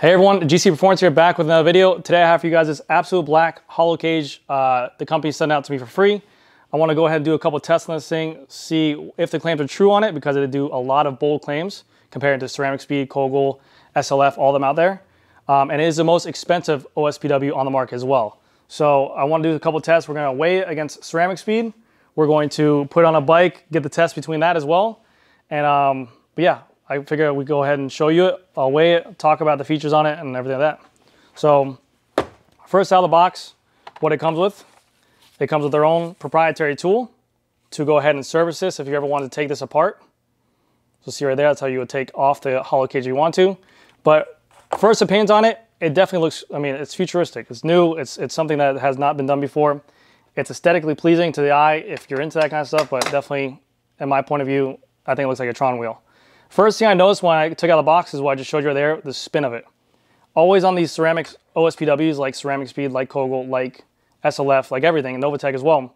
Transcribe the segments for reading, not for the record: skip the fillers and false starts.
Hey everyone, GC Performance here, back with another video. Today I have for you guys this absolute black Hollowcage. The company sent it out to me for free. I want to go ahead and do a couple tests on this thing, see if the claims are true on it, because they do a lot of bold claims compared to Ceramic Speed, Kogel, SLF, all of them out there. And it is the most expensive OSPW on the market as well. So I want to do a couple tests. We're going to weigh it against Ceramic Speed. We're going to put it on a bike, get the test between that as well. And but yeah, I figure we go ahead and show you it. I'll weigh it, talk about the features on it and everything like that. So first out of the box, what it comes with their own proprietary tool to go ahead and service this if you ever wanted to take this apart. So see right there, that's how you would take off the Hollowcage if you want to. But first opinions on it, it definitely looks, I mean, it's futuristic. It's new, it's something that has not been done before. It's aesthetically pleasing to the eye if you're into that kind of stuff, but definitely, in my point of view, I think it looks like a Tron wheel. First thing I noticed when I took out the box is what I just showed you there, the spin of it. Always on these ceramic OSPWs, like Ceramic Speed, like Kogel, like SLF, like everything, and Novatech as well,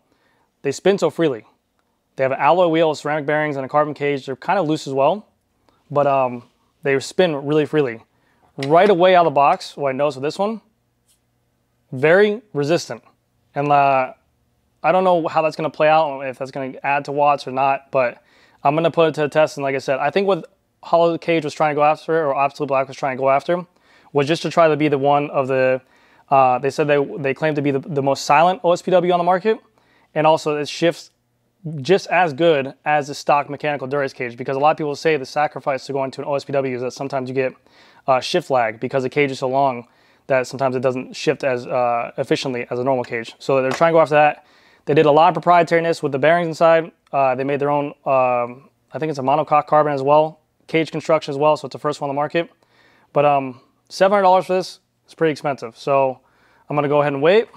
they spin so freely. They have an alloy wheel with ceramic bearings and a carbon cage. They're kind of loose as well, but they spin really freely. Right away out of the box, what I noticed with this one, very resistant. And I don't know how that's going to play out, if that's going to add to watts or not, but I'm going to put it to the test. And like I said, I think what Hollowcage was trying to go after, or Absolute Black was trying to go after, was just to try to be the one of the, they said they claim to be the most silent OSPW on the market. And also it shifts just as good as the stock mechanical Dura cage, because a lot of people say the sacrifice to go into an OSPW is that sometimes you get shift lag because the cage is so long that sometimes it doesn't shift as efficiently as a normal cage. So they're trying to go after that. They did a lot of proprietariness with the bearings inside. They made their own, I think it's a monocoque carbon as well, cage construction as well, so it's the first one on the market. But $700 for this is pretty expensive. So I'm gonna go ahead and wait.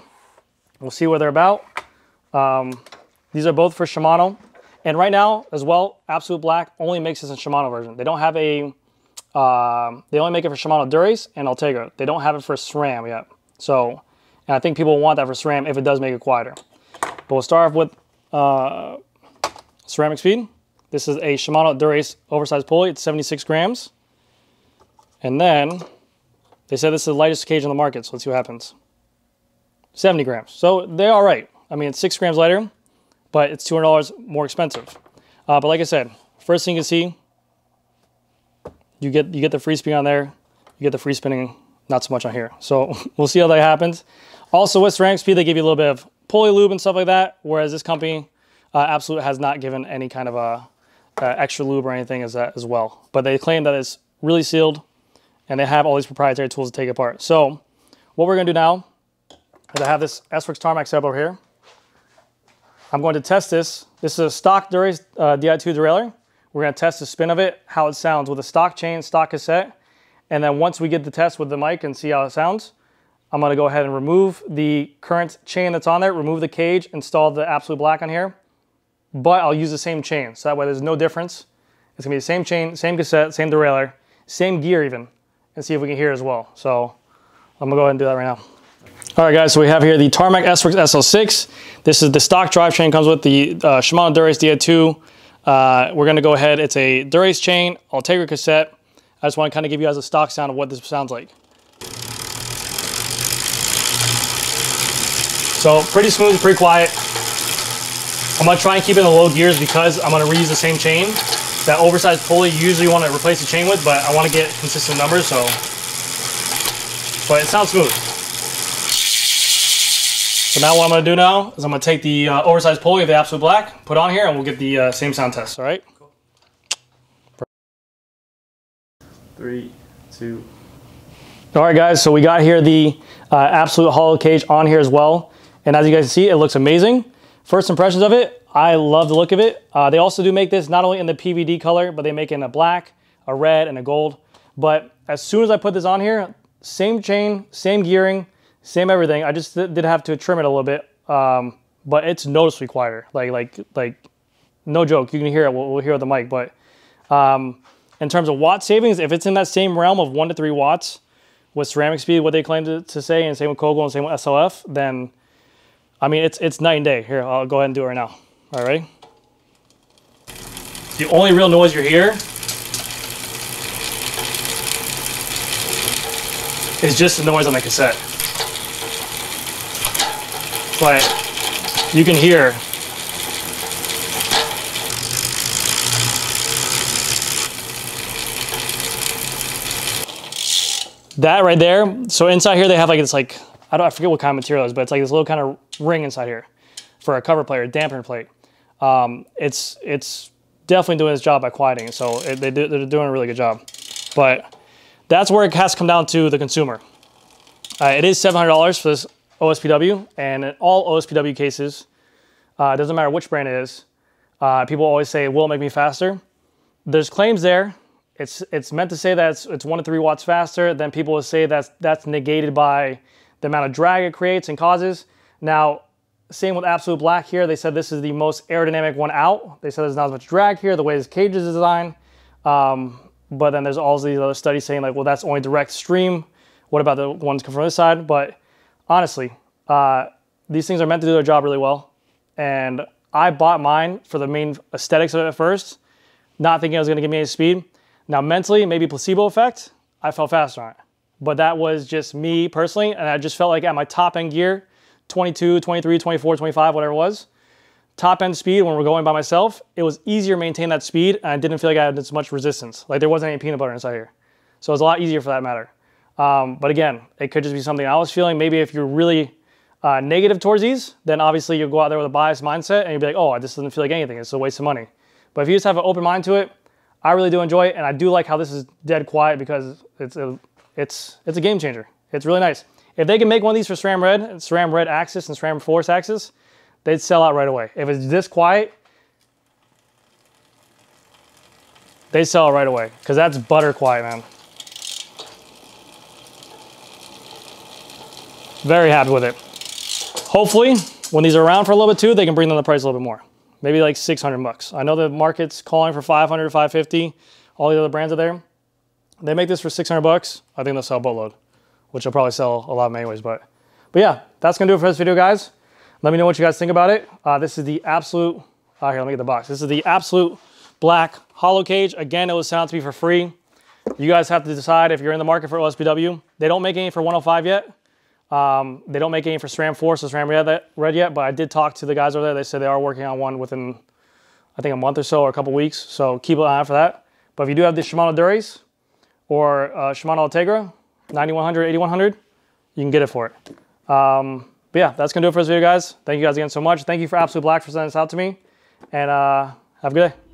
We'll see where they're about. These are both for Shimano. And right now, as well, Absolute Black only makes this in Shimano version. They don't have a, they only make it for Shimano Dura and Ultegra. They don't have it for SRAM yet. So, and I think people want that for SRAM if it does make it quieter. But we'll start off with Ceramic Speed. This is a Shimano Dura oversized pulley. It's 76 grams. And then they said this is the lightest cage on the market, so let's see what happens. 70 grams. So they're all right. I mean, it's 6 grams lighter, but it's $200 more expensive. But like I said, first thing you can see, you get the free spin on there. You get the free spinning, not so much on here. So we'll see how that happens. Also with Ceramic Speed, they give you a little bit of pulley lube and stuff like that, whereas this company, Absolute, has not given any kind of extra lube or anything as well. But they claim that it's really sealed, and they have all these proprietary tools to take it apart. So what we're going to do now is I have this S-Works Tarmac set up over here. I'm going to test this. This is a stock Dura Di2 derailleur. We're going to test the spin of it, how it sounds with a stock chain, stock cassette. And then once we get the test with the mic and see how it sounds, I'm going to go ahead and remove the current chain that's on there, remove the cage, install the Absolute Black on here. But I'll use the same chain, so that way there's no difference. It's going to be the same chain, same cassette, same derailleur, same gear even, and see if we can hear as well. So I'm going to go ahead and do that right now. All right, guys, so we have here the Tarmac S-Works SL6. This is the stock drivetrain, comes with the Shimano Dura Di2. We're going to go ahead. It's a Dura chain, Ultegra cassette. I just want to kind of give you guys a stock sound of what this sounds like. So pretty smooth, pretty quiet. I'm going to try and keep it in the low gears because I'm going to reuse the same chain. That oversized pulley you usually want to replace the chain with, but I want to get consistent numbers, so. But it sounds smooth. So now what I'm going to do now is I'm going to take the oversized pulley of the Absolute Black, put on here, and we'll get the same sound test, all right? Cool. 3, 2. All right, guys, so we got here the Absolute Hollowcage on here as well. And as you guys can see, it looks amazing. First impressions of it, I love the look of it. They also do make this not only in the PVD color, but they make it in a black, a red, and a gold. But as soon as I put this on here, same chain, same gearing, same everything. I just did have to trim it a little bit, but it's noticeably quieter. Like no joke, you can hear it. We'll hear it with the mic. But in terms of watt savings, if it's in that same realm of 1 to 3 watts with Ceramic Speed, what they claim to say, and same with Kogel and same with SLF, then I mean, it's night and day. Here, I'll go ahead and do it right now. All right, ready? The only real noise you hear is just the noise on the cassette. But you can hear that right there. So inside here they have like, it's like, I forget what kind of material it is, but it's like this little kind of ring inside here for a cover plate or dampener plate. It's definitely doing its job by quieting. So they're doing a really good job. But that's where it has to come down to the consumer. It is $700 for this OSPW, and in all OSPW cases, it doesn't matter which brand it is, people always say, will it make me faster? There's claims there. It's meant to say that it's 1 to 3 watts faster. Then people will say that's negated by the amount of drag it creates and causes. Now, same with Absolute Black here. They said this is the most aerodynamic one out. They said there's not as much drag here, the way this cage is designed. But then there's all these other studies saying like, well, that's only direct stream. What about the ones come from this side? But honestly, these things are meant to do their job really well. And I bought mine for the main aesthetics of it at first, not thinking it was gonna give me any speed. Now mentally, maybe placebo effect, I felt faster on it. But that was just me personally, and I just felt like at my top end gear, 22, 23, 24, 25, whatever it was, top end speed when we're going by myself, it was easier to maintain that speed, and I didn't feel like I had as much resistance. Like there wasn't any peanut butter inside here. So it was a lot easier for that matter. But again, it could just be something I was feeling. Maybe if you're really negative towards these, then obviously you'll go out there with a biased mindset and you'll be like, oh, this doesn't feel like anything. It's a waste of money. But if you just have an open mind to it, I really do enjoy it. And I do like how this is dead quiet because it's a game changer. It's really nice. If they can make one of these for SRAM Red axis and SRAM Force axis, they'd sell out right away. If it's this quiet, they'd sell it right away because that's butter quiet, man. Very happy with it. Hopefully, when these are around for a little bit too, they can bring down the price a little bit more. Maybe like 600 bucks. I know the market's calling for 500, 550. All the other brands are there. They make this for 600 bucks. I think they'll sell a boatload, which will probably sell a lot of them anyways. But yeah, that's gonna do it for this video, guys. Let me know what you guys think about it. This is the Absolute, here, let me get the box. This is the Absolute Black Hollowcage. Again, it was sent out to me for free. You guys have to decide if you're in the market for OSPW. They don't make any for 105 yet. They don't make any for SRAM Force or SRAM Red yet, but I did talk to the guys over there. They said they are working on one within, I think, a month or so or a couple weeks. So keep an eye out for that. But if you do have the Shimano Duras or Shimano Ultegra, 9100, 8100, you can get it for it. But yeah, that's going to do it for this video, guys. Thank you guys again so much. Thank you for Absolute Black for sending this out to me. And have a good day.